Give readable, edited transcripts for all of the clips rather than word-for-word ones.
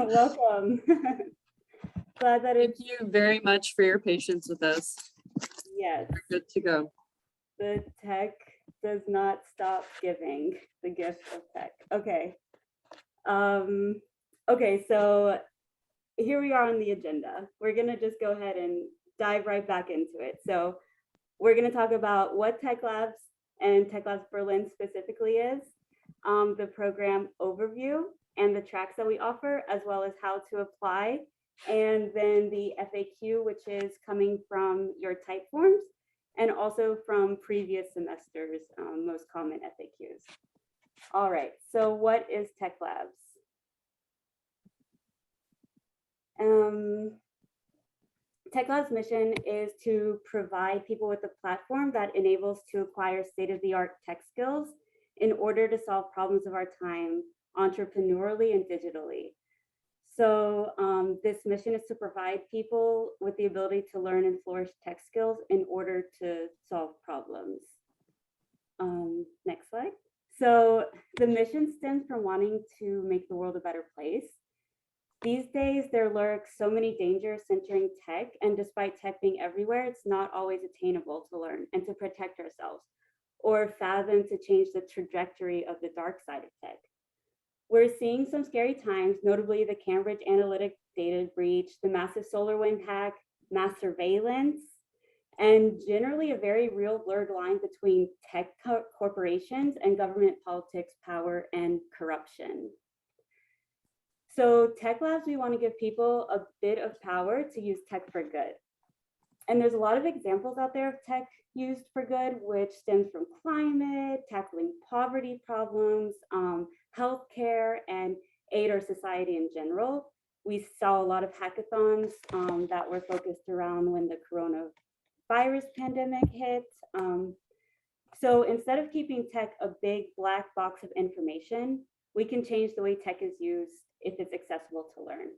Welcome. Glad that Thank you very much for your patience with us. Yes. We're good to go. The tech does not stop giving, the gift of tech. Okay. Okay, so here we are on the agenda. We're gonna just go ahead and dive right back into it. So we're gonna talk about what TechLabs and TechLabs Berlin specifically is, the program overview and the tracks that we offer, as well as how to apply, and then the FAQ, which is coming from your type forms, and also from previous semesters, most common FAQs. All right, so what is TechLabs? TechLabs' mission is to provide people with a platform that enables to acquire state-of-the-art tech skills in order to solve problems of our time entrepreneurially and digitally. So this mission is to provide people with the ability to learn and flourish tech skills in order to solve problems. Next slide. So the mission stems from wanting to make the world a better place. These days, there lurks so many dangers centering tech, and despite tech being everywhere, it's not always attainable to learn and to protect ourselves or fathom to change the trajectory of the dark side of tech. We're seeing some scary times, notably the Cambridge Analytica data breach, the massive SolarWinds hack, mass surveillance, and generally a very real blurred line between tech corporations and government politics, power, and corruption. So TechLabs, we want to give people a bit of power to use tech for good. And there's a lot of examples out there of tech used for good, which stems from climate, tackling poverty problems, healthcare, and aid our society in general. We saw a lot of hackathons that were focused around when the coronavirus pandemic hit. So instead of keeping tech a big black box of information, we can change the way tech is used if it's accessible to learn.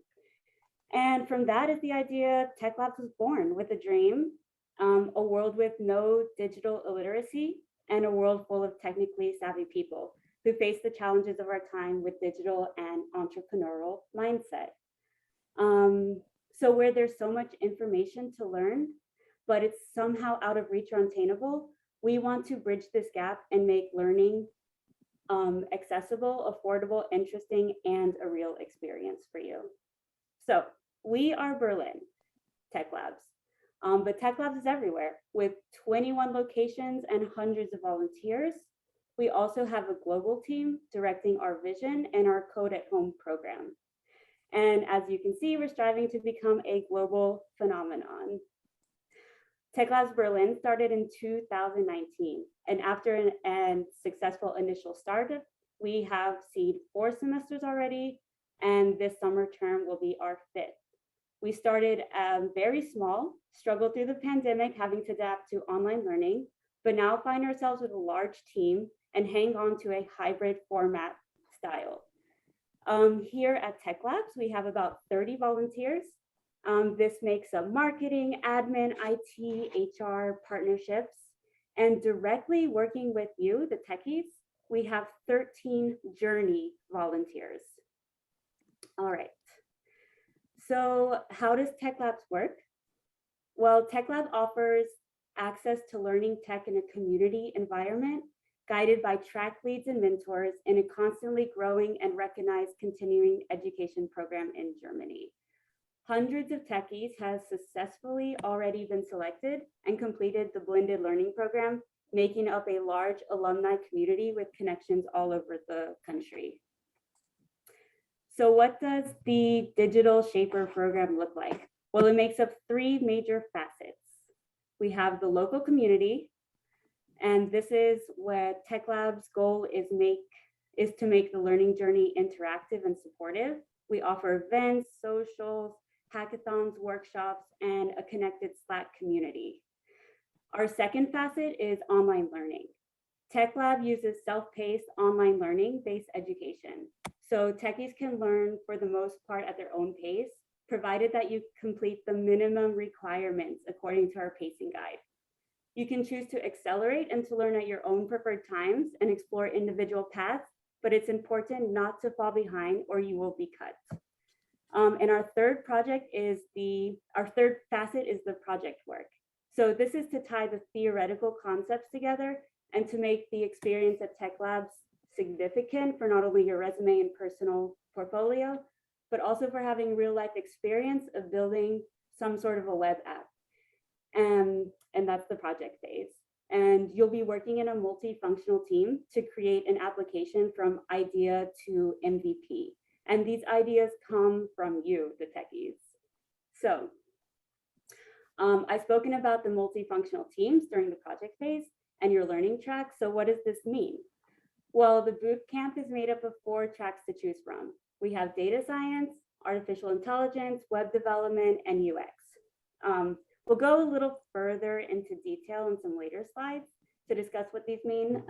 And from that is the idea TechLabs was born, with a dream, a world with no digital illiteracy, and a world full of technically savvy people who face the challenges of our time with digital and entrepreneurial mindset. So where there's so much information to learn, but it's somehow out of reach or unattainable, we want to bridge this gap and make learning accessible, affordable, interesting, and a real experience for you. So we are Berlin TechLabs, but TechLabs is everywhere with 21 locations and hundreds of volunteers. We also have a global team directing our vision and our Code at Home program. And as you can see, we're striving to become a global phenomenon. TechLabs Berlin started in 2019, and after an successful initial startup, we have seen 4 semesters already, and this summer term will be our 5th. We started very small, struggled through the pandemic, having to adapt to online learning, but now find ourselves with a large team and hang on to a hybrid format style. Here at TechLabs, we have about 30 volunteers. This makes up marketing, admin, IT, HR, partnerships, and directly working with you, the techies, we have 13 Journey volunteers. All right, so how does TechLabs work? Well, TechLab offers access to learning tech in a community environment, guided by track leads and mentors in a constantly growing and recognized continuing education program in Germany. Hundreds of techies have successfully already been selected and completed the blended learning program, making up a large alumni community with connections all over the country. So what does the Digital Shaper program look like? Well, it makes up 3 major facets. We have the local community, and this is what TechLab's goal is to make the learning journey interactive and supportive. We offer events, socials, hackathons, workshops, and a connected Slack community. Our second facet is online learning. TechLab uses self-paced online learning-based education. So techies can learn for the most part at their own pace, provided that you complete the minimum requirements according to our pacing guide. You can choose to accelerate and to learn at your own preferred times and explore individual paths, but it's important not to fall behind or you will be cut. And our third facet is the project work. So this is to tie the theoretical concepts together and to make the experience at TechLabs significant for not only your resume and personal portfolio, but also for having real life experience of building some sort of a web app. And that's the project phase. And you'll be working in a multifunctional team to create an application from idea to MVP. And these ideas come from you, the techies. So I've spoken about the multifunctional teams during the project phase and your learning track. So what does this mean? Well, the boot camp is made up of 4 tracks to choose from. We have data science, artificial intelligence, web development, and UX. We'll go a little further into detail in some later slides to discuss what these mean.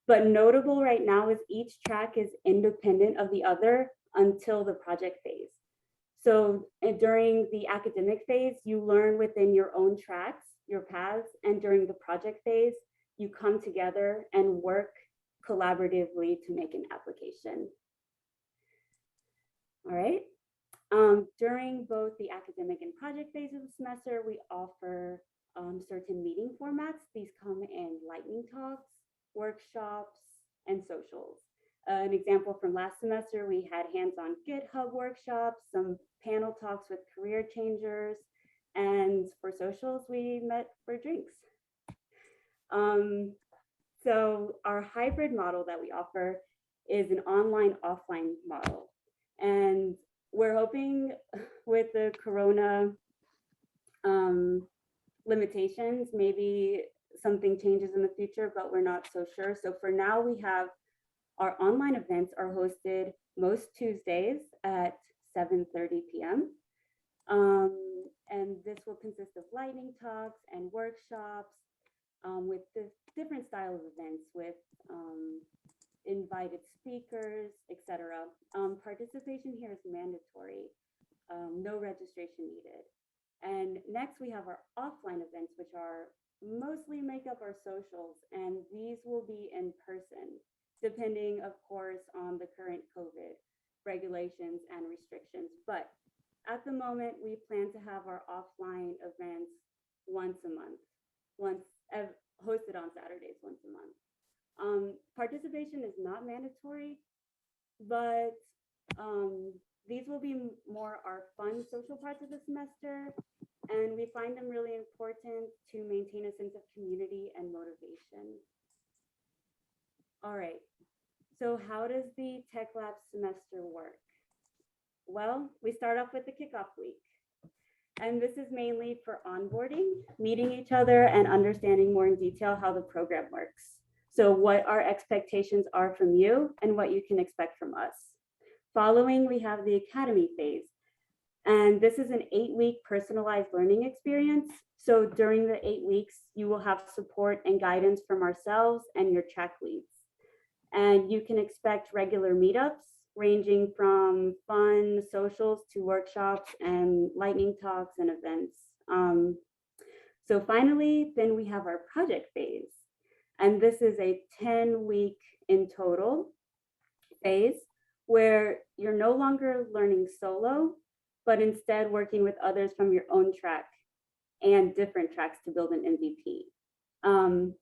But notable right now is each track is independent of the other until the project phase. So during the academic phase, you learn within your own tracks, your paths, and during the project phase, you come together and work collaboratively to make an application. All right. During both the academic and project phase of the semester, we offer certain meeting formats. These come in lightning talks, workshops, and socials. An example from last semester, we had hands-on GitHub workshops, some panel talks with career changers, and for socials, we met for drinks. So our hybrid model that we offer is an online-offline model. And we're hoping with the Corona limitations, maybe something changes in the future, but we're not so sure. So for now, we have our online events are hosted most Tuesdays at 7:30 p.m. And this will consist of lightning talks and workshops with the different style of events with invited speakers, etc. Participation here is mandatory, no registration needed. And next we have our offline events, which are mostly make up our socials, and these will be in person, depending, of course, on the current COVID regulations and restrictions. But at the moment, we plan to have our offline events once a month, hosted on Saturdays once a month. Participation is not mandatory, but these will be more our fun social parts of the semester, and we find them really important to maintain a sense of community and motivation. All right, so how does the TechLabs semester work? Well, we start off with the kickoff week. And this is mainly for onboarding, meeting each other, and understanding more in detail how the program works. So what our expectations are from you and what you can expect from us. Following, we have the academy phase. And this is an 8-week personalized learning experience. So during the 8 weeks, you will have support and guidance from ourselves and your track leads. And you can expect regular meetups ranging from fun socials to workshops and lightning talks and events. So finally, then we have our project phase. And this is a 10-week in total phase where you're no longer learning solo, but instead working with others from your own track and different tracks to build an MVP.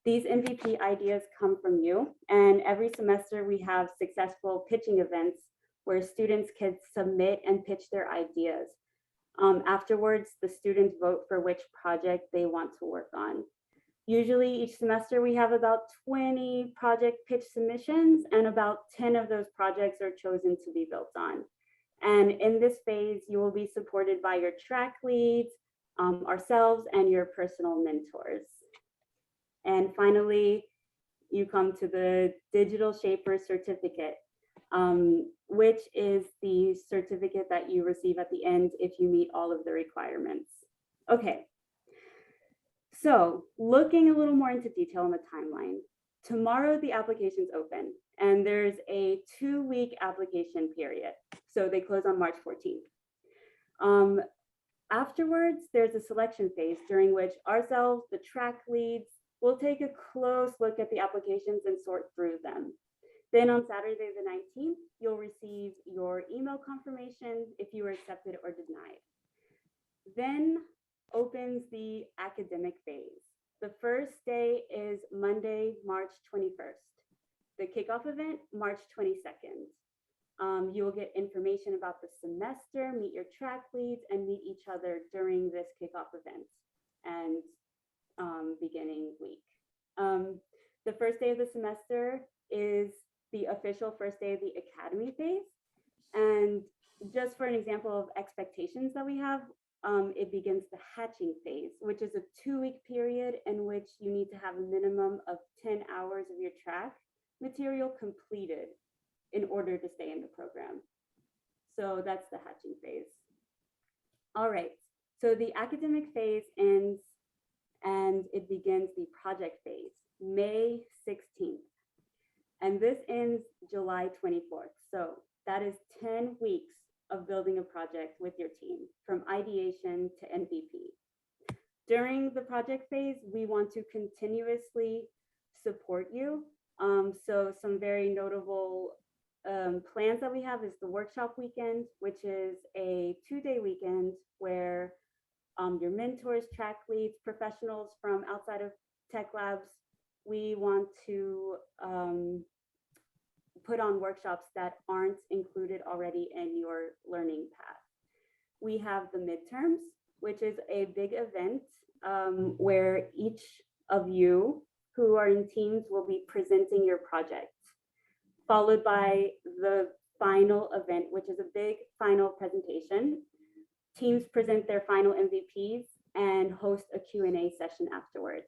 These MVP ideas come from you, and every semester we have successful pitching events where students can submit and pitch their ideas. Afterwards, the students vote for which project they want to work on. Usually each semester we have about 20 project pitch submissions, and about 10 of those projects are chosen to be built on. And in this phase, you will be supported by your track leads, ourselves, and your personal mentors. And finally, you come to the Digital Shaper Certificate, which is the certificate that you receive at the end if you meet all of the requirements. Okay, so looking a little more into detail on the timeline, tomorrow the application's open, and there's a 2-week application period. So they close on March 14th. Afterwards, there's a selection phase during which ourselves, the track leads, we'll take a close look at the applications and sort through them. Then on Saturday the 19th, you'll receive your email confirmation if you were accepted or denied. Then opens the academic phase. The first day is Monday, March 21st. The kickoff event, March 22nd. You will get information about the semester, meet your track leads, and meet each other during this kickoff event and beginning week. The first day of the semester is the official first day of the academy phase. And just for an example of expectations that we have, it begins the hatching phase, which is a 2-week period in which you need to have a minimum of 10 hours of your track material completed in order to stay in the program. So that's the hatching phase. All right, so the academic phase ends and it begins the project phase, May 16th. And this ends July 24th. So that is 10 weeks of building a project with your team from ideation to MVP. During the project phase, we want to continuously support you. So some very notable plans that we have is the workshop weekend, which is a 2-day weekend where your mentors, track leads, professionals from outside of TechLabs, we want to put on workshops that aren't included already in your learning path. We have the midterms, which is a big event where each of you who are in teams will be presenting your project, followed by the final event, which is a big final presentation. Teams present their final MVPs and host a Q&A session afterwards.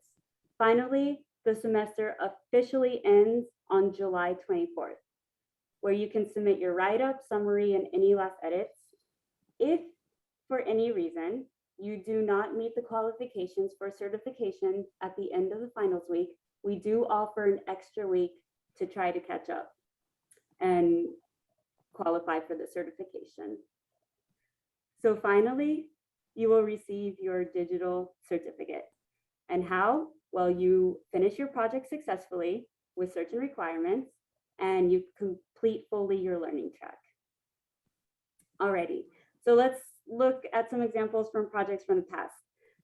Finally, the semester officially ends on July 24th, where you can submit your write-up, summary, and any last edits. If for any reason you do not meet the qualifications for certification at the end of the finals week, we do offer an extra week to try to catch up and qualify for the certification. So finally, you will receive your digital certificate. And how? Well, you finish your project successfully with certain requirements and you complete fully your learning track. Alrighty, so let's look at some examples from projects from the past.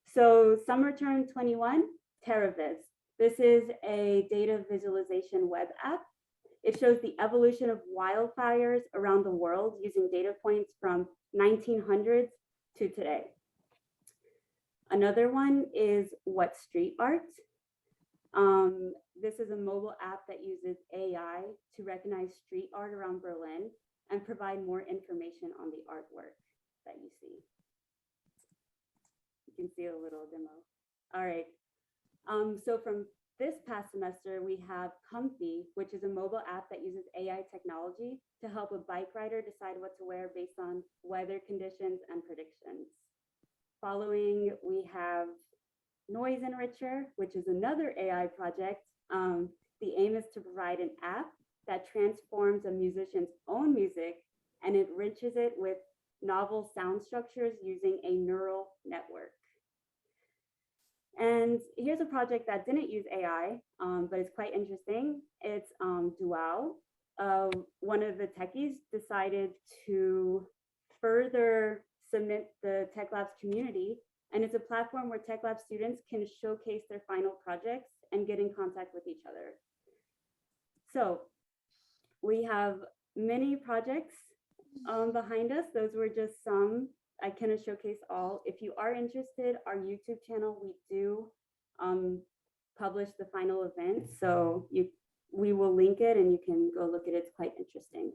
So summer term 21, TerraVis. This is a data visualization web app. It shows the evolution of wildfires around the world using data points from 1900s to today. Another one is What Street Art. This is a mobile app that uses AI to recognize street art around Berlin and provide more information on the artwork that you see. You can see a little demo. All right. So from this past semester, we have Comfy, which is a mobile app that uses AI technology to help a bike rider decide what to wear based on weather conditions and predictions. Following, we have Noise Enricher, which is another AI project. The aim is to provide an app that transforms a musician's own music and enriches it with novel sound structures using a neural network. And here's a project that didn't use AI, but it's quite interesting. It's Dual. One of the techies decided to further submit the TechLabs community, and it's a platform where TechLabs students can showcase their final projects and get in contact with each other. So we have many projects behind us. Those were just some. I cannot showcase all. If you are interested, our YouTube channel, we do publish the final event. So we will link it and you can go look at it. It's quite interesting.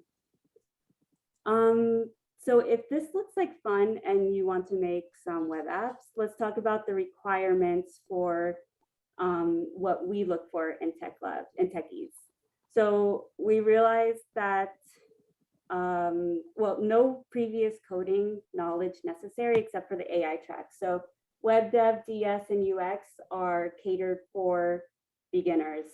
So if this looks like fun and you want to make some web apps, let's talk about the requirements for what we look for in TechLabs and techies. So we realized that well, no previous coding knowledge necessary except for the AI track. So web dev, DS, and UX are catered for beginners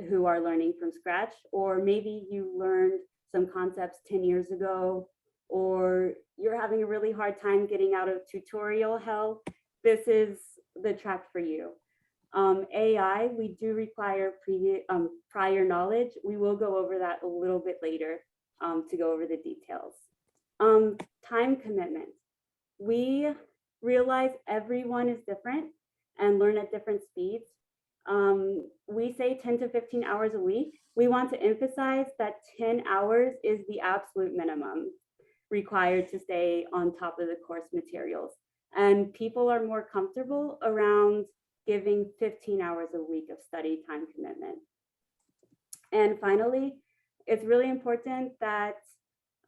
who are learning from scratch, or maybe you learned some concepts 10 years ago, or you're having a really hard time getting out of tutorial hell. This is the track for you. AI, we do require prior knowledge. We will go over that a little bit later to go over the details. Time commitment. We realize everyone is different and learn at different speeds. We say 10 to 15 hours a week. We want to emphasize that 10 hours is the absolute minimum required to stay on top of the course materials. And people are more comfortable around giving 15 hours a week of study time commitment. And finally, it's really important that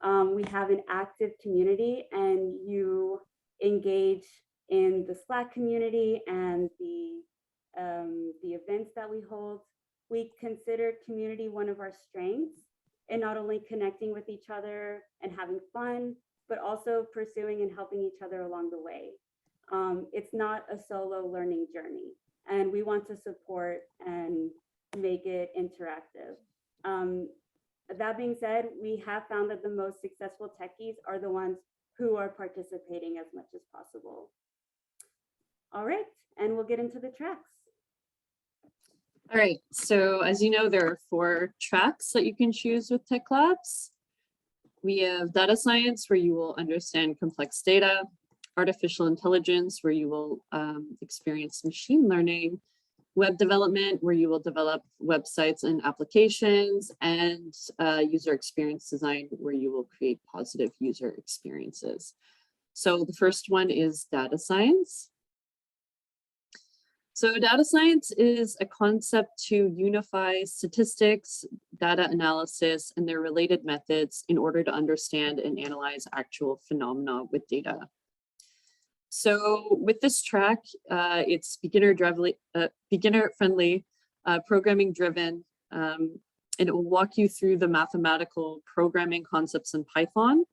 we have an active community and you engage in the Slack community and the events that we hold. We consider community one of our strengths in not only connecting with each other and having fun, but also pursuing and helping each other along the way. It's not a solo learning journey, and we want to support and make it interactive. That being said, we have found that the most successful techies are the ones who are participating as much as possible. All right, and we'll get into the tracks. All right, so as you know, there are 4 tracks that you can choose with TechLabs. We have data science, where you will understand complex data, artificial intelligence, where you will experience machine learning, web development, where you will develop websites and applications, and user experience design, where you will create positive user experiences. So the first one is data science. So data science is a concept to unify statistics, data analysis, and their related methods in order to understand and analyze actual phenomena with data. So with this track, it's beginner-friendly, programming-driven, and it will walk you through the mathematical programming concepts in Python.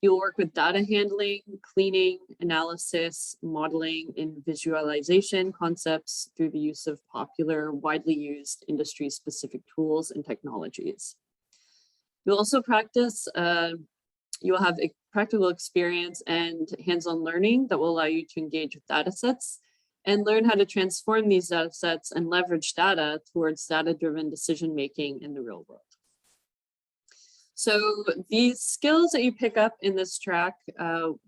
You'll work with data handling, cleaning, analysis, modeling, and visualization concepts through the use of popular, widely used industry-specific tools and technologies. You'll also practice, you'll have a practical experience and hands-on learning that will allow you to engage with data sets and learn how to transform these data sets and leverage data towards data-driven decision-making in the real world. So these skills that you pick up in this track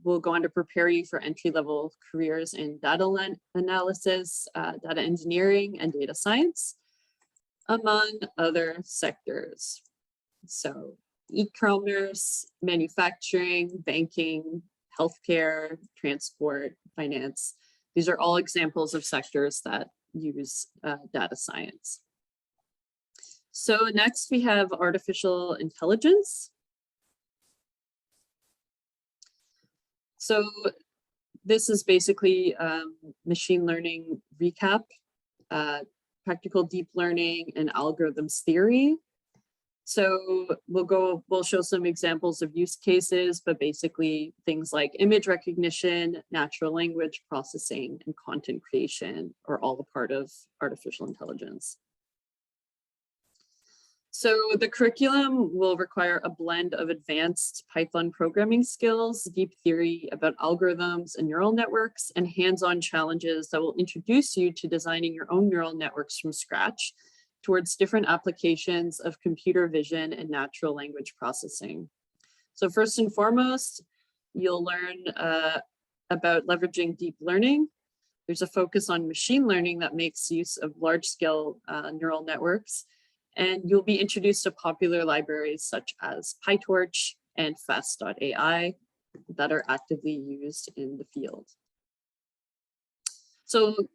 will go on to prepare you for entry-level careers in data analysis, data engineering, and data science, among other sectors. So e-commerce, manufacturing, banking, healthcare, transport, finance. These are all examples of sectors that use data science. So next we have artificial intelligence. So this is basically machine learning recap, practical deep learning and algorithms theory. So we'll show some examples of use cases, but basically things like image recognition, natural language processing, and content creation are all a part of artificial intelligence. So the curriculum will require a blend of advanced Python programming skills, deep theory about algorithms and neural networks, and hands-on challenges that will introduce you to designing your own neural networks from scratch towards different applications of computer vision and natural language processing. So first and foremost, you'll learn about leveraging deep learning. There's a focus on machine learning that makes use of large-scale neural networks. And you'll be introduced to popular libraries such as PyTorch and Fast.ai that are actively used in the field. So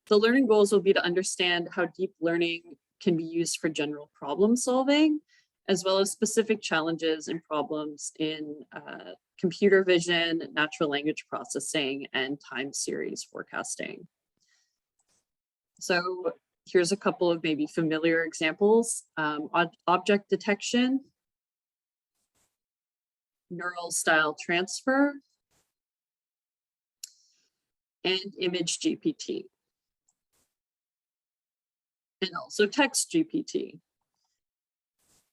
the learning goals will be to understand how deep learning can be used for general problem solving, as well as specific challenges and problems in computer vision, natural language processing, and time series forecasting. So here's a couple of maybe familiar examples. Object detection, neural style transfer, and image GPT. And also text GPT,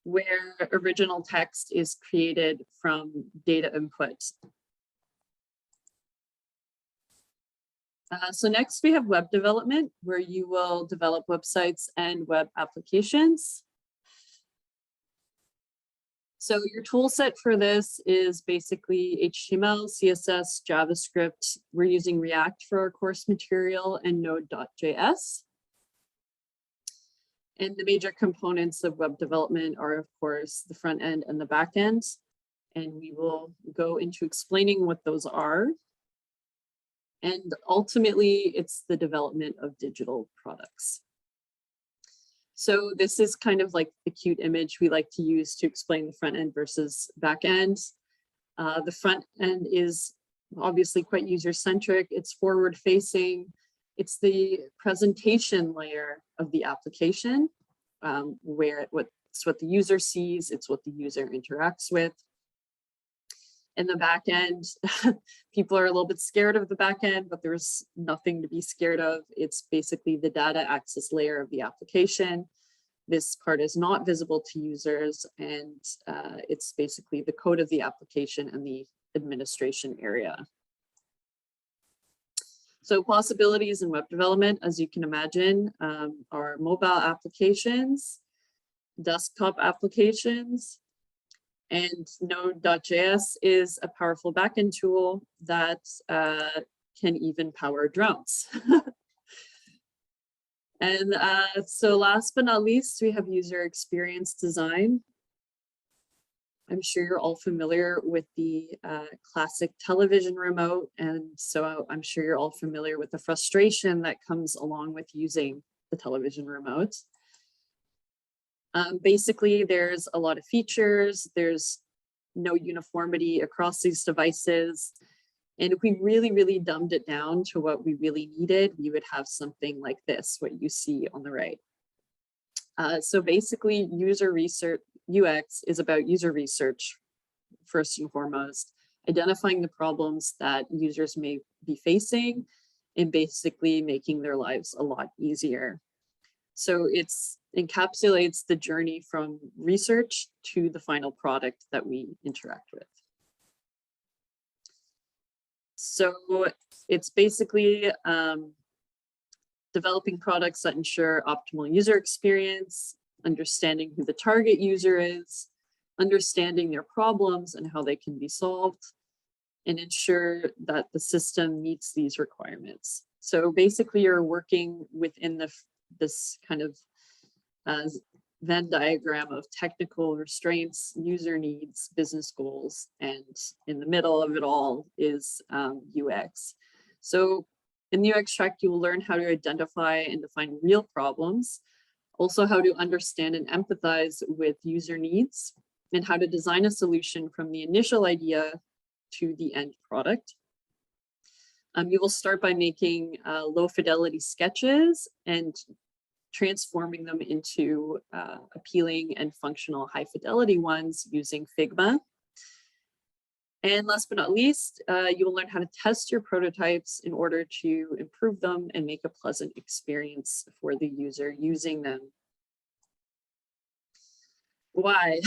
where original text is created from data input. So next we have web development, where you will develop websites and web applications. So your tool set for this is basically HTML, CSS, JavaScript. We're using React for our course material and Node.js. And the major components of web development are, of course, the front end and the back end. And we will go into explaining what those are. And ultimately, it's the development of digital products. So this is kind of like the cute image we like to use to explain the front end versus back end. The front end is obviously quite user-centric. It's forward-facing. It's the presentation layer of the application, where it's what the user sees, it's what the user interacts with. In the back end, people are a little bit scared of the back end, but there's nothing to be scared of. It's basically the data access layer of the application. This part is not visible to users, and it's basically the code of the application and the administration area. So possibilities in web development, as you can imagine, are mobile applications, desktop applications, and Node.js is a powerful backend tool that can even power drones. And so last but not least, we have user experience design. I'm sure you're all familiar with the classic television remote. And so I'm sure you're all familiar with the frustration that comes along with using the television remote. Basically, there's a lot of features. There's no uniformity across these devices. And if we really, really dumbed it down to what we really needed, we would have something like this, what you see on the right. So basically, user research, UX is about user research, first and foremost, identifying the problems that users may be facing and basically making their lives a lot easier. So it encapsulates the journey from research to the final product that we interact with. So it's basically developing products that ensure optimal user experience, understanding who the target user is, understanding their problems and how they can be solved, and ensure that the system meets these requirements. So basically you're working within this kind of Venn diagram of technical restraints, user needs, business goals, and in the middle of it all is UX. So in the UX track, you will learn how to identify and define real problems, also how to understand and empathize with user needs, and how to design a solution from the initial idea to the end product. You will start by making low fidelity sketches and transforming them into appealing and functional high fidelity ones using Figma. And last but not least, you will learn how to test your prototypes in order to improve them and make a pleasant experience for the user using them. Why?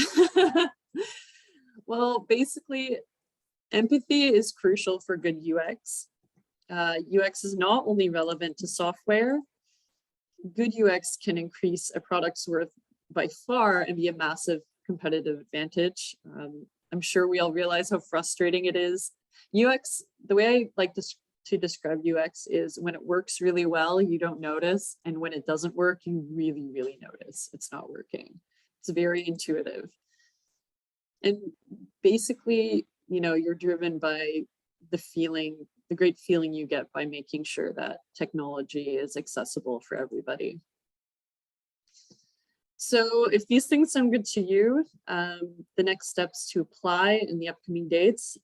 Well, basically, empathy is crucial for good UX. UX is not only relevant to software. Good UX can increase a product's worth by far and be a massive competitive advantage. I'm sure we all realize how frustrating it is. UX, the way I like to describe UX is when it works really well, you don't notice. And when it doesn't work, you really, really notice it's not working. It's very intuitive. And basically, you know, you're driven by the feeling, the great feeling you get by making sure that technology is accessible for everybody. So if these things sound good to you, the next steps to apply in the upcoming dates.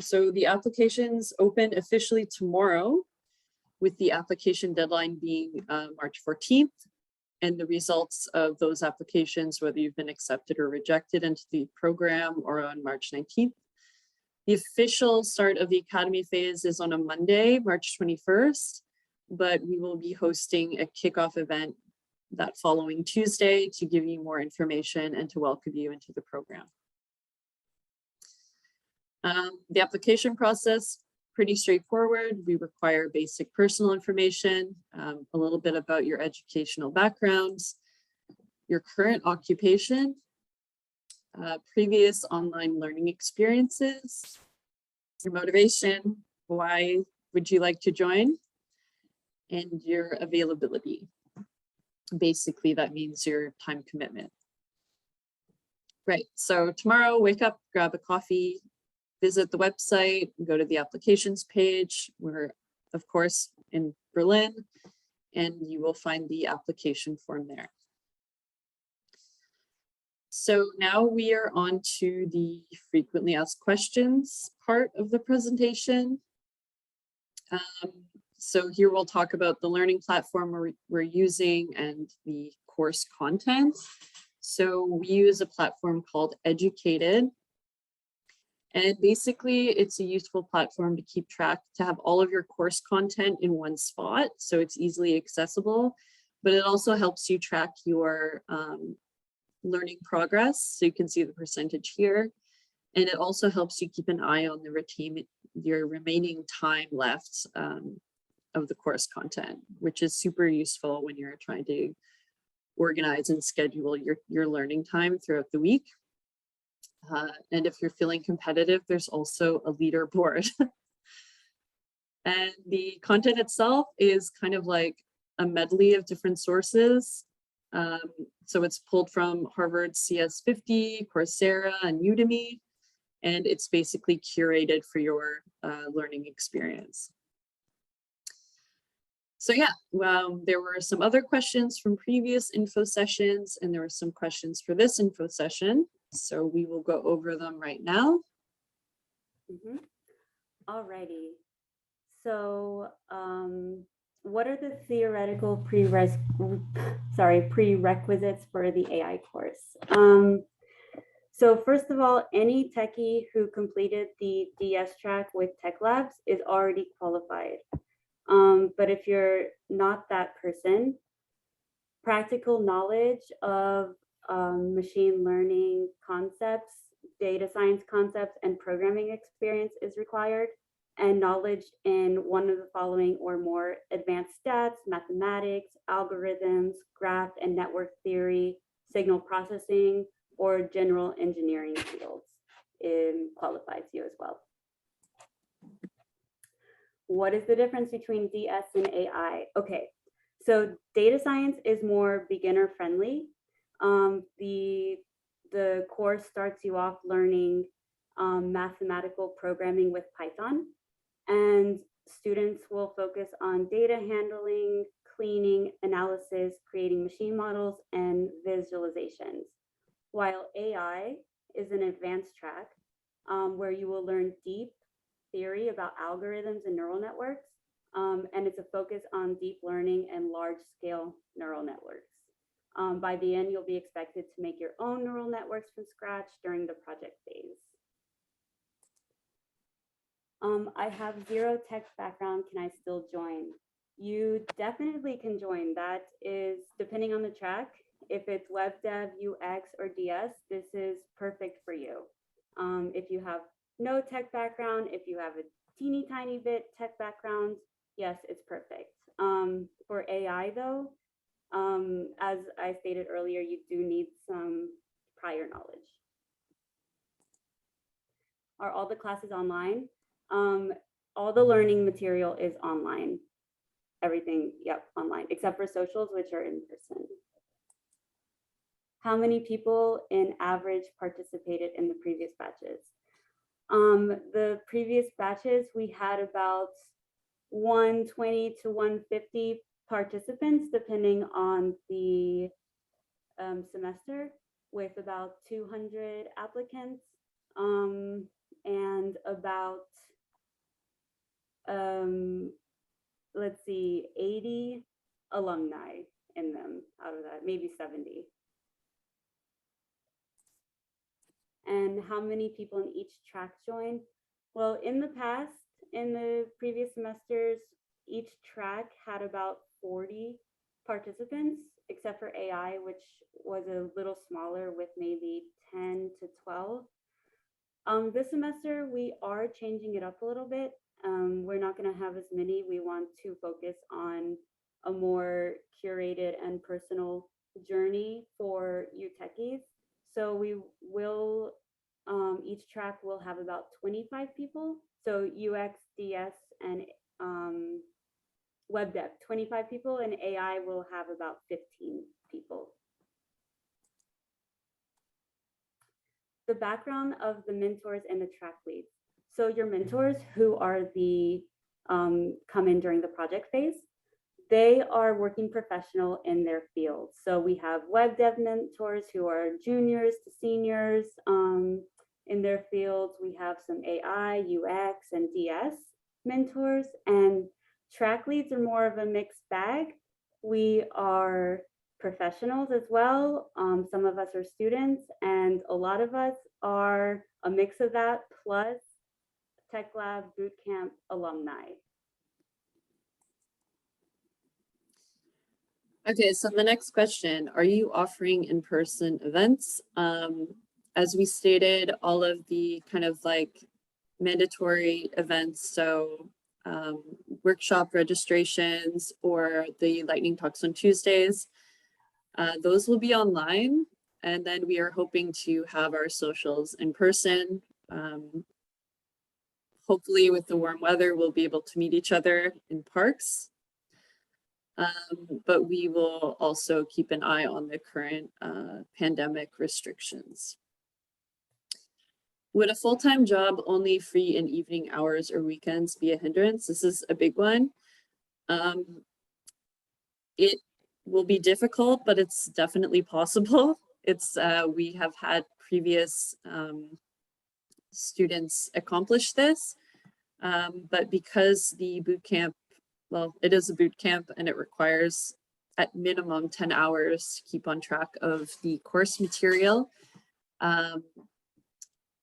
So the applications open officially tomorrow, with the application deadline being March 14th. And the results of those applications, whether you've been accepted or rejected into the program, are on March 19th. The official start of the Academy phase is on a Monday, March 21st, but we will be hosting a kickoff event that following Tuesday to give you more information and to welcome you into the program. The application process pretty straightforward. We require basic personal information, a little bit about your educational backgrounds, your current occupation, previous online learning experiences, your motivation, why would you like to join, and your availability. Basically, that means your time commitment. Right, so tomorrow, wake up, grab a coffee, visit the website, go to the applications page. We're, of course, in Berlin, and you will find the application form there. So now we are on to the frequently asked questions part of the presentation. So here we'll talk about the learning platform we're using and the course content. So we use a platform called Educated. And basically it's a useful platform to keep track, to have all of your course content in one spot, so it's easily accessible, but it also helps you track your learning progress. So you can see the percentage here. And it also helps you keep an eye on your remaining time left of the course content, which is super useful when you're trying to organize and schedule your learning time throughout the week. And if you're feeling competitive, there's also a leaderboard. And the content itself is kind of like a medley of different sources. So it's pulled from Harvard CS50, Coursera, and Udemy, and it's basically curated for your learning experience. So yeah, there were some other questions from previous info sessions, and there were some questions for this info session. So we will go over them right now. Alrighty. So what are the theoretical prerequisites for the AI course? So first of all, any techie who completed the DS track with TechLabs is already qualified. But if you're not that person, practical knowledge of machine learning concepts, data science concepts, and programming experience is required, and knowledge in one of the following or more: advanced stats, mathematics, algorithms, graph and network theory, signal processing, or general engineering fields. It qualifies you as well. What is the difference between DS and AI? Okay, so data science is more beginner friendly. The course starts you off learning mathematical programming with Python, and students will focus on data handling, cleaning, analysis, creating machine models, and visualizations. While AI is an advanced track where you will learn deep theory about algorithms and neural networks, and it's a focus on deep learning and large-scale neural networks. By the end, you'll be expected to make your own neural networks from scratch during the project phase. I have zero tech background. Can I still join? You definitely can join. That is depending on the track. If it's web dev, UX, or DS, this is perfect for you. If you have no tech background, if you have a teeny tiny bit tech background, yes, it's perfect. For AI though, as I stated earlier, you do need some prior knowledge. Are all the classes online? All the learning material is online. Everything, yep, online, except for socials, which are in person. How many people in average participated in the previous batches? The previous batches, we had about 120 to 150 participants, depending on the semester, with about 200 applicants, and about, let's see, 80 alumni in them out of that, maybe 70. And how many people in each track joined? Well, in the past, in the previous semesters, each track had about 40 participants, except for AI, which was a little smaller with maybe 10 to 12. This semester, we are changing it up a little bit. We're not going to have as many. We want to focus on a more curated and personal journey for you techies. So we will, each track will have about 25 people. So UX, DS, and web dev, 25 people, and AI will have about 15 people. The background of the mentors and the track leads. So your mentors, who are the come in during the project phase, they are working professional in their field. So we have web dev mentors who are juniors to seniors in their fields. We have some AI, UX, and DS mentors, and track leads are more of a mixed bag. We are professionals as well. Some of us are students, and a lot of us are a mix of that, plus TechLab Bootcamp alumni. Okay, so the next question, are you offering in-person events? As we stated, all of the kind of like mandatory events, so workshop registrations or the lightning talks on Tuesdays, those will be online. And then we are hoping to have our socials in person. Hopefully with the warm weather, we'll be able to meet each other in parks. But we will also keep an eye on the current pandemic restrictions. Would a full-time job only free in evening hours or weekends be a hindrance? This is a big one. It will be difficult, but it's definitely possible. It's we have had previous students accomplish this, but because the boot camp, well, it is a boot camp and it requires at minimum 10 hours to keep on track of the course material.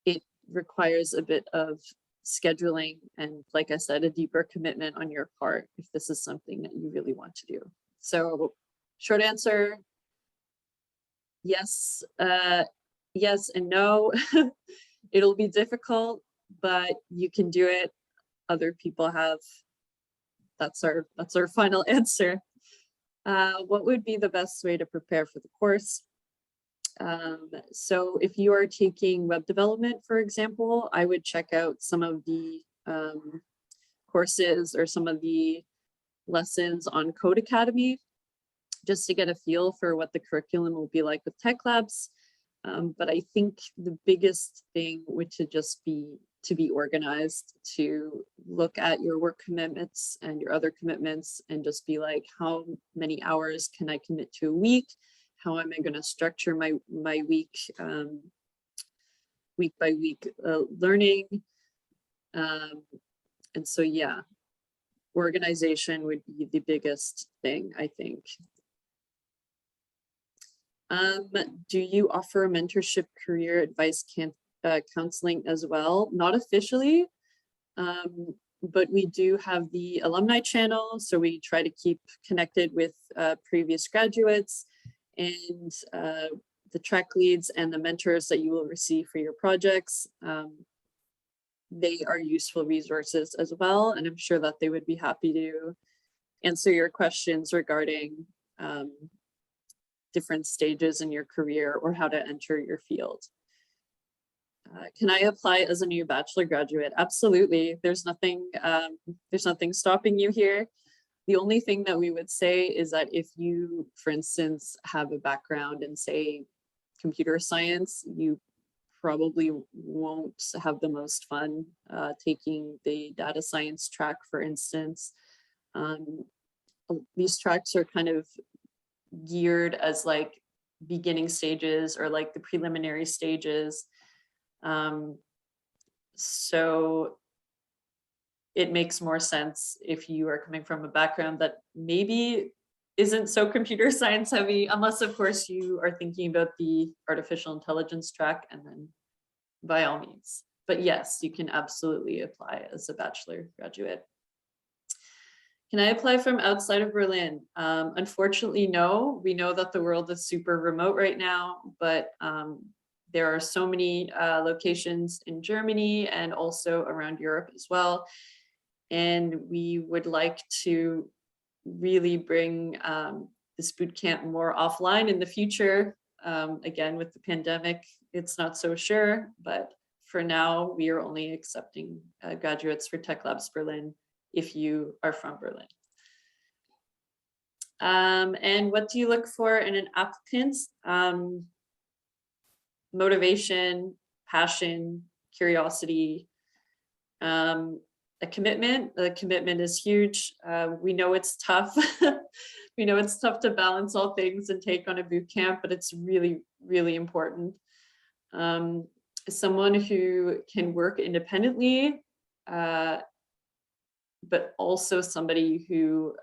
It requires a bit of scheduling and, like I said, a deeper commitment on your part if this is something that you really want to do. So short answer, yes, yes and no. It'll be difficult, but you can do it. Other people have. That's our final answer. What would be the best way to prepare for the course? So if you are taking web development, for example, I would check out some of the courses or some of the lessons on Code Academy, just to get a feel for what the curriculum will be like with TechLabs. But I think the biggest thing would to be organized, to look at your work commitments and your other commitments and just be like, how many hours can I commit to a week? How am I going to structure my week, week by week learning? And so, yeah, organization would be the biggest thing, I think. Do you offer mentorship, career advice, counseling as well? Not officially, but we do have the alumni channel. So we try to keep connected with previous graduates and the track leads and the mentors that you will receive for your projects. They are useful resources as well. And I'm sure that they would be happy to answer your questions regarding different stages in your career or how to enter your field. Can I apply as a new bachelor graduate? Absolutely. There's nothing stopping you here. The only thing that we would say is that if you, for instance, have a background in, say, computer science, you probably won't have the most fun taking the data science track, for instance. These tracks are kind of geared as like beginning stages or like the preliminary stages. So it makes more sense if you are coming from a background that maybe isn't so computer science heavy, unless of course you are thinking about the artificial intelligence track, and then by all means. But yes, you can absolutely apply as a bachelor graduate. Can I apply from outside of Berlin? Unfortunately, no. We know that the world is super remote right now, but there are so many locations in Germany and also around Europe as well. And we would like to really bring this boot camp more offline in the future. Again, with the pandemic, it's not so sure, but for now, we are only accepting graduates for TechLabs Berlin if you are from Berlin. And what do you look for in an applicant? Motivation, passion, curiosity, a commitment. The commitment is huge. We know it's tough. We know it's tough to balance all things and take on a boot camp, but it's really, really important. Someone who can work independently, but also somebody who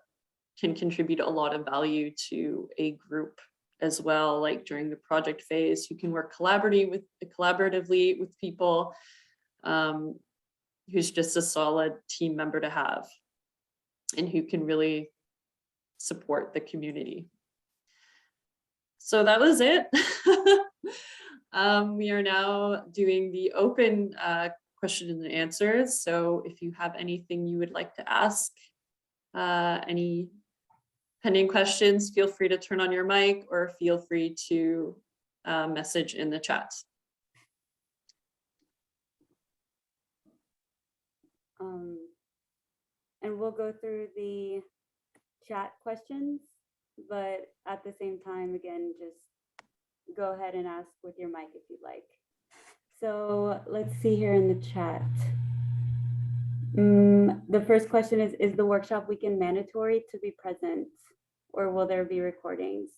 can contribute a lot of value to a group as well, like during the project phase, who can work collaboratively with people, who's just a solid team member to have, and who can really support the community. So that was it. We are now doing the open question and answers. So if you have anything you would like to ask, any pending questions, feel free to turn on your mic or feel free to message in the chat. And we'll go through the chat questions, but at the same time, again, just go ahead and ask with your mic if you'd like. So let's see here in the chat. The first question is the workshop weekend mandatory to be present, or will there be recordings?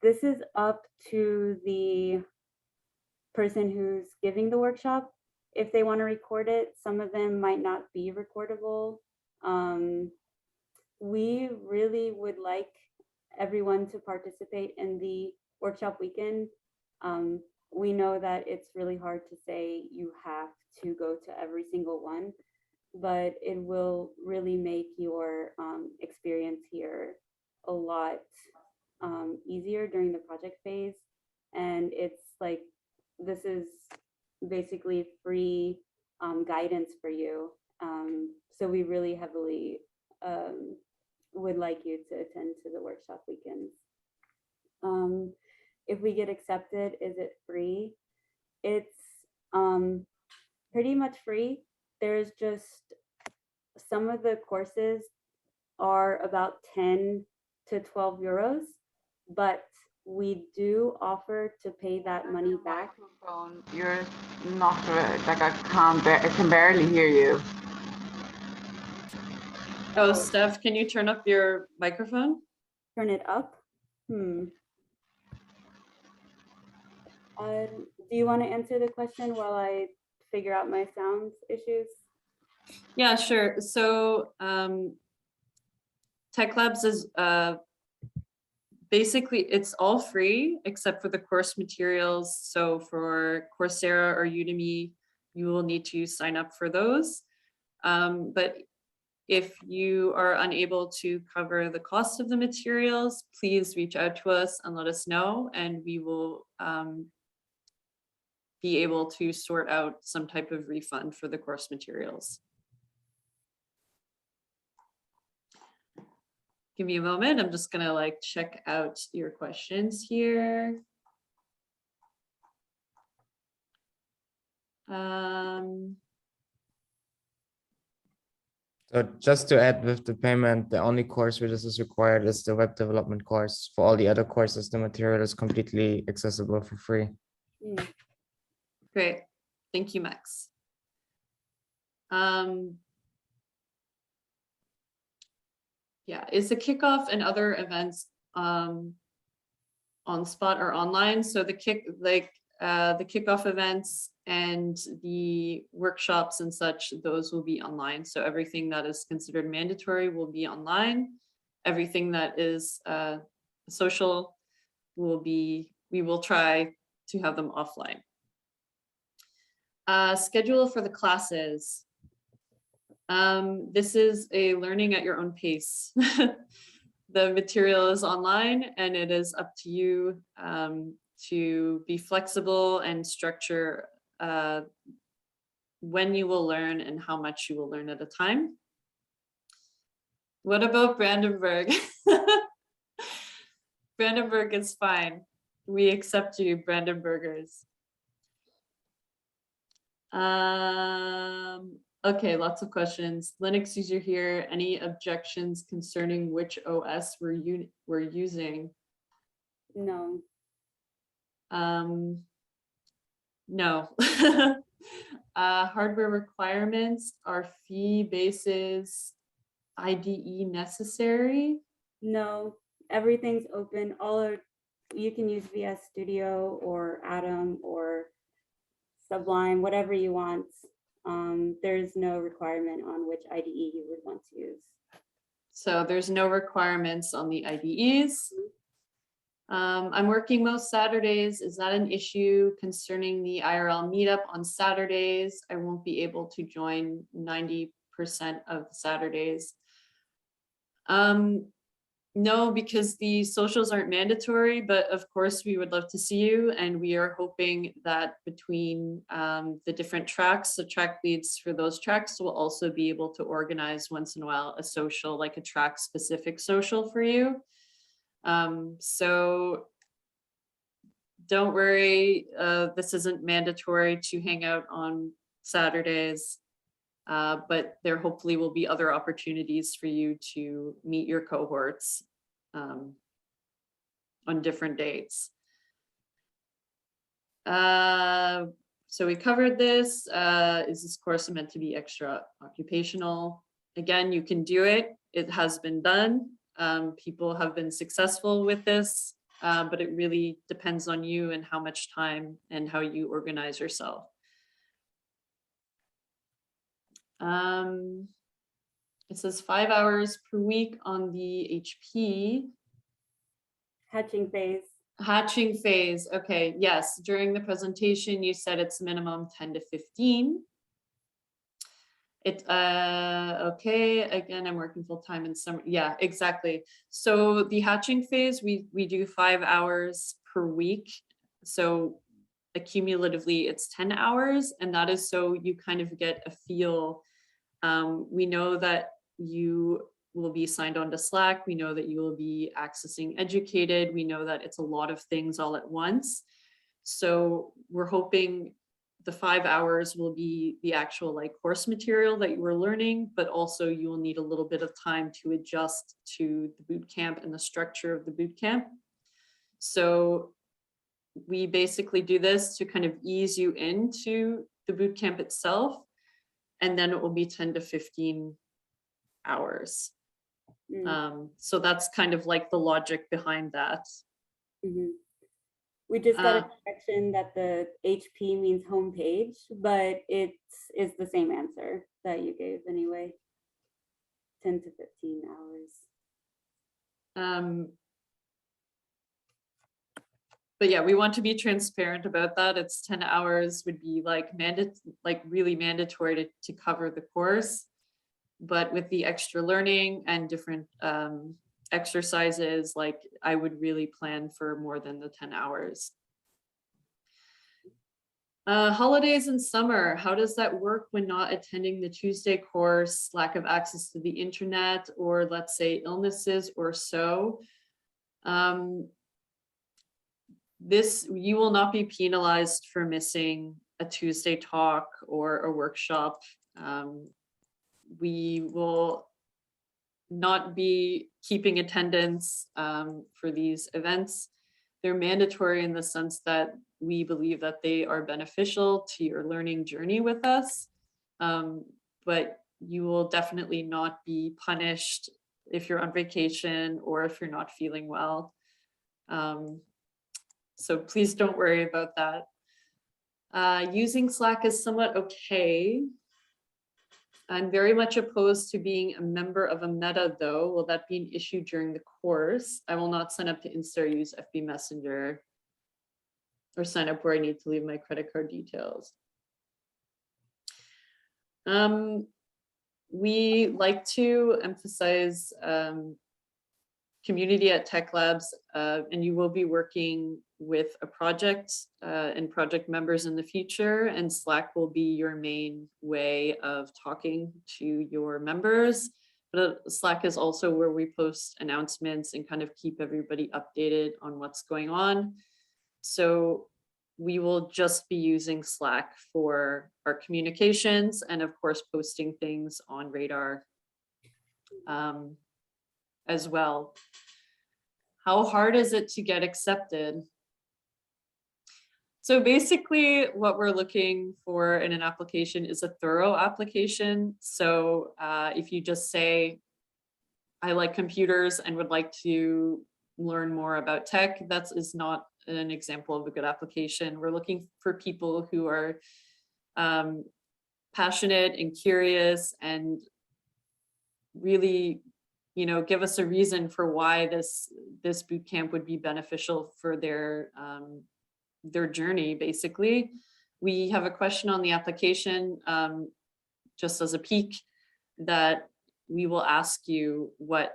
This is up to the person who's giving the workshop. If they want to record it, some of them might not be recordable. We really would like everyone to participate in the workshop weekend. We know that it's really hard to say you have to go to every single one, but it will really make your experience here a lot easier during the project phase. And it's like, this is basically free guidance for you. So we really heavily would like you to attend to the workshop weekends. If we get accepted, is it free? It's pretty much free. There's just some of the courses are about 10 to 12 euros, but we do offer to pay that money back. You're not like I can barely hear you. Oh, Steph, can you turn up your microphone? Turn it up. Do you want to answer the question while I figure out my sound issues? Yeah, sure. So TechLabs is basically, it's all free except for the course materials. So for Coursera or Udemy, you will need to sign up for those. But if you are unable to cover the cost of the materials, please reach out to us and let us know, and we will be able to sort out some type of refund for the course materials. Give me a moment. I'm just gonna like check out your questions here. So just to add with the payment, the only course where this is required is the web development course. For all the other courses, the material is completely accessible for free. Great. Thank you, Max. Yeah, is the kickoff and other events on spot or online? So the kickoff events and the workshops and such, those will be online. So everything that is considered mandatory will be online. Everything that is social we will try to have them offline. Schedule for the classes. This is a learning at your own pace. The material is online and it is up to you to be flexible and structure when you will learn and how much you will learn at a time. What about Brandenburg? Brandenburg is fine. We accept you, Brandenburgers. Okay, lots of questions. Linux user here. Any objections concerning which OS we're using? No. No. Hardware requirements are fee bases, IDE necessary? No, everything's open. You can use VS Studio or Atom or Sublime, whatever you want. There's no requirement on which IDE you would want to use. So there's no requirements on the IDEs. I'm working most Saturdays. Is that an issue concerning the IRL meetup on Saturdays? I won't be able to join 90% of the Saturdays. No, because the socials aren't mandatory, but of course we would love to see you. And we are hoping that between the different tracks, the track leads for those tracks will also be able to organize once in a while a social, like a track specific social for you. So don't worry, this isn't mandatory to hang out on Saturdays, but there hopefully will be other opportunities for you to meet your cohorts on different dates. So we covered this. Is this course meant to be extra occupational? Again, you can do it. It has been done. People have been successful with this, but it really depends on you and how much time and how you organize yourself. It says 5 hours per week on the HP. Hatching phase. Hatching phase, okay, yes. During the presentation, you said it's minimum 10 to 15. Okay, again, I'm working full time in summer. Yeah, exactly. So the hatching phase, we do 5 hours per week. So accumulatively, it's 10 hours. And that is so you kind of get a feel. We know that you will be signed on to Slack. We know that you will be accessing Educated. We know that it's a lot of things all at once. So we're hoping the 5 hours will be the actual like course material that you were learning, but also you will need a little bit of time to adjust to the boot camp and the structure of the boot camp. So we basically do this to kind of ease you into the boot camp itself. And then it will be 10 to 15 hours. So that's kind of like the logic behind that. Mm-hmm. We just got a correction that the HP means homepage, but it is the same answer that you gave anyway. 10 to 15 hours. But yeah, we want to be transparent about that. It's 10 hours would be like really mandatory to cover the course. But with the extra learning and different exercises, like I would really plan for more than the 10 hours. Holidays and summer, how does that work when not attending the Tuesday course, lack of access to the internet, or let's say illnesses or so? You will not be penalized for missing a Tuesday talk or a workshop. We will not be keeping attendance for these events. They're mandatory in the sense that we believe that they are beneficial to your learning journey with us, but you will definitely not be punished if you're on vacation or if you're not feeling well. So please don't worry about that. Using Slack is somewhat okay. I'm very much opposed to being a member of a meta though. Will that be an issue during the course? I will not sign up to Insta or use FB Messenger or sign up where I need to leave my credit card details. We like to emphasize community at TechLabs, and you will be working with a project and project members in the future, and Slack will be your main way of talking to your members. But Slack is also where we post announcements and kind of keep everybody updated on what's going on. So we will just be using Slack for our communications and of course posting things on Radar as well. How hard is it to get accepted? So basically what we're looking for in an application is a thorough application. So if you just say, I like computers and would like to learn more about tech, that is not an example of a good application. We're looking for people who are passionate and curious and really, you know, give us a reason for why this boot camp would be beneficial for their journey. Basically, we have a question on the application, just as a peek, that we will ask you what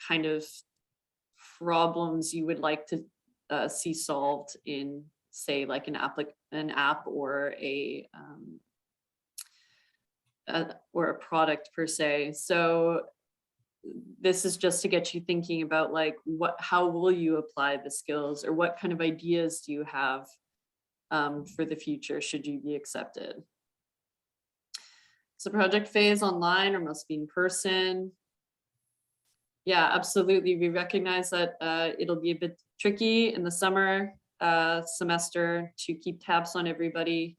kind of problems you would like to see solved in, say, like an app or a product per se. So this is just to get you thinking about like how will you apply the skills, or what kind of ideas do you have for the future should you be accepted. So project phase online or must be in person. Yeah, absolutely. We recognize that it'll be a bit tricky in the summer semester to keep tabs on everybody.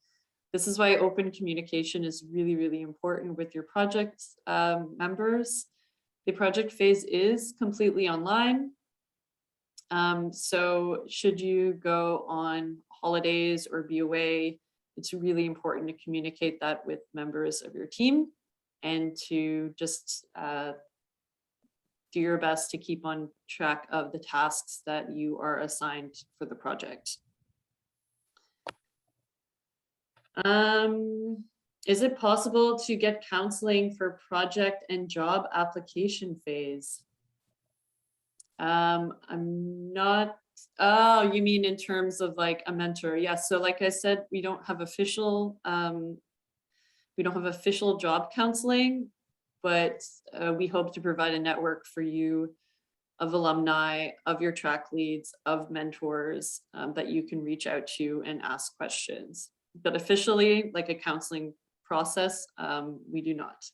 This is why open communication is really, really important with your project members. The project phase is completely online. So should you go on holidays or be away, it's really important to communicate that with members of your team and to just do your best to keep on track of the tasks that you are assigned for the project. Is it possible to get counseling for project and job application phase? I'm not, oh, you mean in terms of like a mentor? Yeah, so like I said, we don't have official job counseling, but we hope to provide a network for you of alumni, of your track leads, of mentors that you can reach out to and ask questions. But officially, like a counseling process, we do not.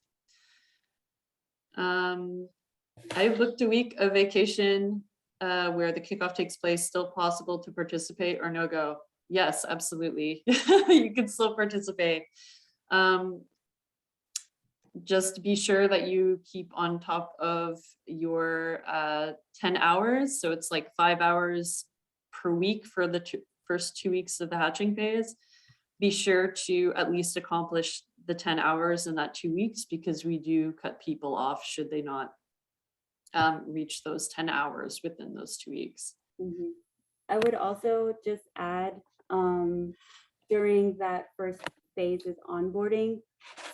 I've booked a week of vacation where the kickoff takes place. Still possible to participate or no go? Yes, absolutely. You can still participate. Just be sure that you keep on top of your 10 hours. So it's like 5 hours per week for the first 2 weeks of the hatching phase. Be sure to at least accomplish the 10 hours in that 2 weeks, because we do cut people off should they not reach those 10 hours within those 2 weeks. Mm-hmm. I would also just add during that first phase is onboarding.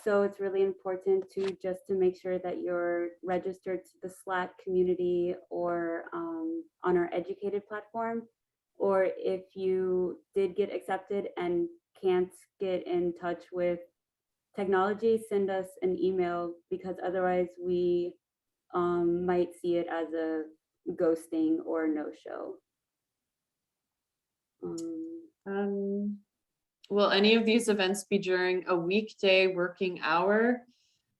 So it's really important to make sure that you're registered to the Slack community or on our educated platform. Or if you did get accepted and can't get in touch with technology, send us an email, because otherwise we might see it as a ghosting or no-show. Will any of these events be during a weekday working hour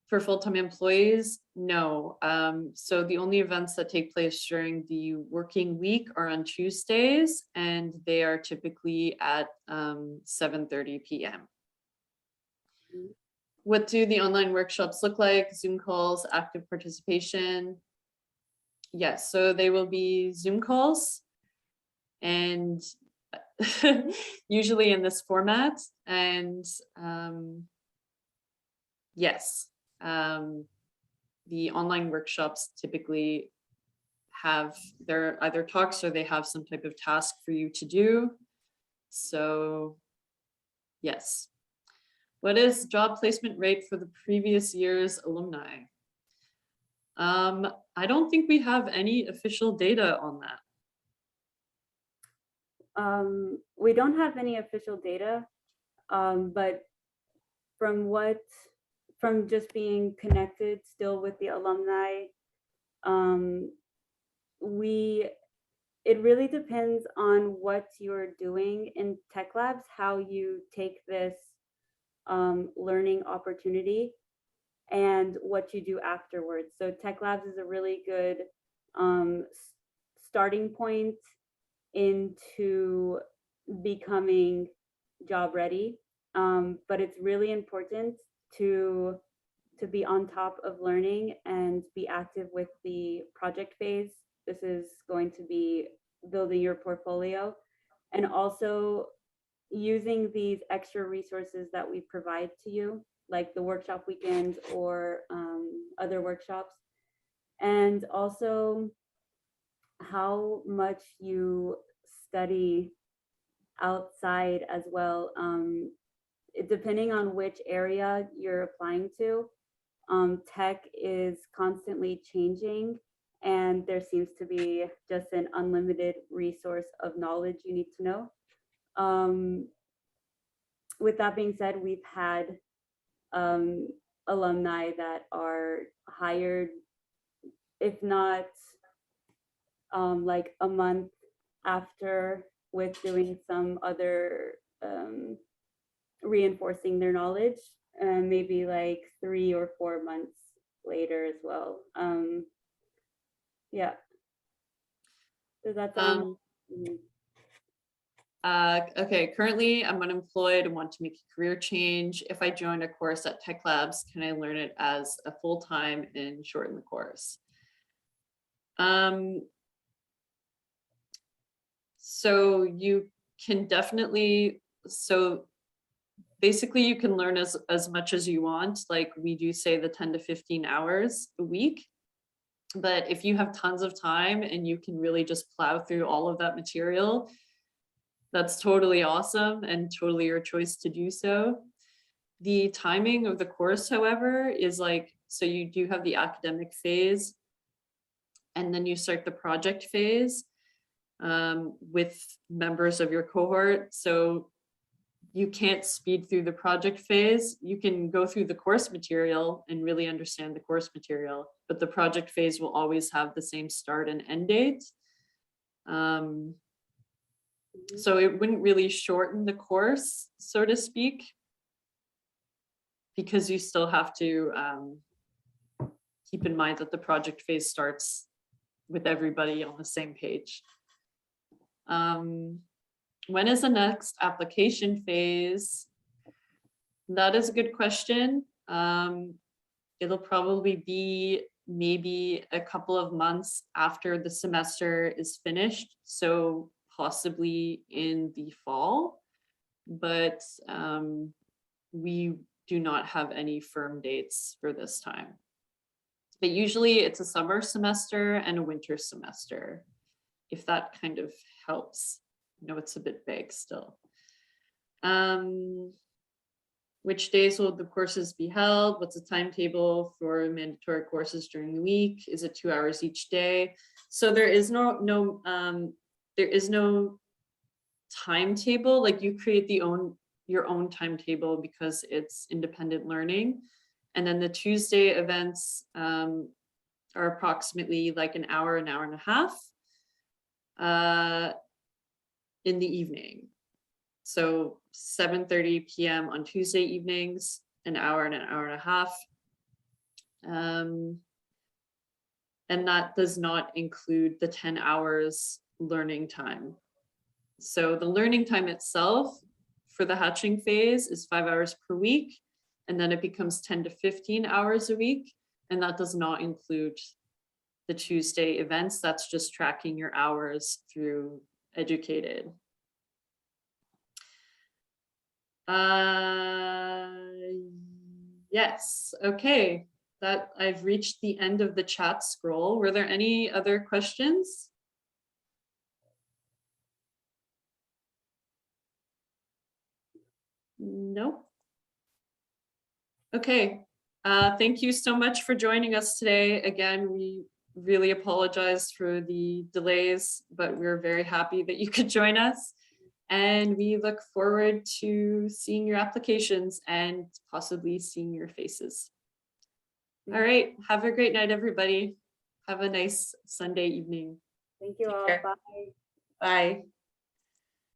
for full-time employees? No. So the only events that take place during the working week are on Tuesdays, and they are typically at 7:30 p.m. What do the online workshops look like? Zoom calls, active participation? Yes, so they will be Zoom calls, and usually in this format. And yes, the online workshops typically have their either talks or they have some type of task for you to do. So yes. What is job placement rate for the previous year's alumni? I don't think we have any official data on that. We don't have any official data, but from just being connected still with the alumni, it really depends on what you're doing in TechLabs, how you take this learning opportunity and what you do afterwards. So TechLabs is a really good starting point into becoming job ready. But it's really important to be on top of learning and be active with the project phase. This is going to be building your portfolio and also using these extra resources that we provide to you, like the workshop weekends or other workshops. And also how much you study outside as well. Depending on which area you're applying to, tech is constantly changing, and there seems to be just an unlimited resource of knowledge you need to know. With that being said, we've had alumni that are hired, if not like a month after, with doing some other reinforcing their knowledge, maybe like 3 or 4 months later as well. Yeah. Does that sound? Okay, currently I'm unemployed and want to make a career change. If I join a course at TechLabs, can I learn it as a full-time and shorten the course? So you can definitely, basically you can learn as much as you want. Like we do say the 10 to 15 hours a week. But if you have tons of time and you can really just plow through all of that material, that's totally awesome and totally your choice to do so. The timing of the course, however, is like, so you do have the academic phase and then you start the project phase with members of your cohort. So you can't speed through the project phase. You can go through the course material and really understand the course material, but the project phase will always have the same start and end date. So it wouldn't really shorten the course, so to speak, because you still have to keep in mind that the project phase starts with everybody on the same page. When is the next application phase? That is a good question. It'll probably be maybe a couple of months after the semester is finished. So possibly in the fall, but we do not have any firm dates for this time. But usually it's a summer semester and a winter semester, if that kind of helps. I know it's a bit vague still. Which days will the courses be held? What's the timetable for mandatory courses during the week? Is it 2 hours each day? So there is no timetable. Like you create your own timetable because it's independent learning. And then the Tuesday events are approximately like an hour and a half in the evening. So 7:30 p.m. on Tuesday evenings, an hour and a half. And that does not include the 10 hours learning time. So the learning time itself for the hatching phase is 5 hours per week, and then it becomes 10 to 15 hours a week. And that does not include the Tuesday events. That's just tracking your hours through Educated. Yes, okay. That I've reached the end of the chat scroll. Were there any other questions? No. Okay. Thank you so much for joining us today. Again, we really apologize for the delays, but we're very happy that you could join us. And we look forward to seeing your applications and possibly seeing your faces. All right, have a great night, everybody. Have a nice Sunday evening. Thank you all. care. Bye. Bye.